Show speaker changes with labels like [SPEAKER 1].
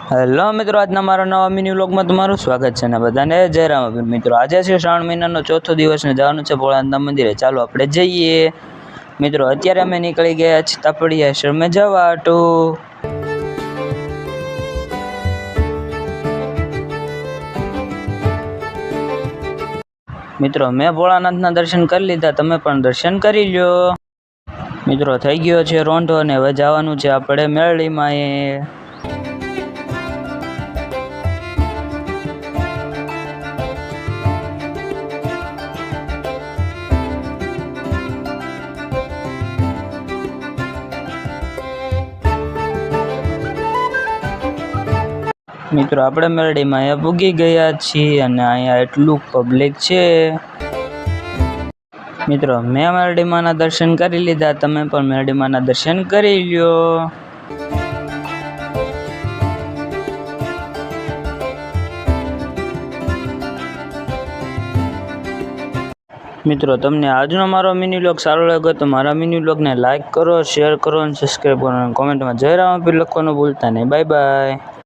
[SPEAKER 1] Hello મિત્રો, આજના મારા નવા મિની વ્લોગમાં તમારું સ્વાગત છે ને બધાને જય રામાપીર. મિત્રો આજે છે શ્રાવણ મહિનાનો ચોથો દિવસ ને જવાનું છે ભોળાનાથના મંદિરે. ચાલો આપણે જઈએ. મિત્રો અત્યારે અમે નીકળી ગયા છીએ તાપડિયા આશ્રમે જવા તો મિત્રો મેં ભોળાનાથના દર્શન કરી લીધા, તમે પણ દર્શન કરી લ્યો. મિત્રો થઈ ગયો છે રોંઢો અને હવે જવાનું છે આપણે મેરડીમાં. મિત્રો આપણે મેરડીમાં અહીંયા પૂગી ગયા છીએ અને અહીંયા એટલું પબ્લિક છે. મિત્રો મેં મેરડીમાંના દર્શન કરી લીધા, તમે પણ મેરડીમાંના દર્શન કરી લ્યો. મિત્રો તમને આજનો મારો મિની વ્લોગ સારો લાગ્યો તો મારા મિની વ્લોગને લાઈક કરો, શેર કરો અને સબસ્ક્રાઈબ કરો અને કોમેન્ટમાં જય રામાપીર લખવાનું ભૂલતા નહીં. Bye bye.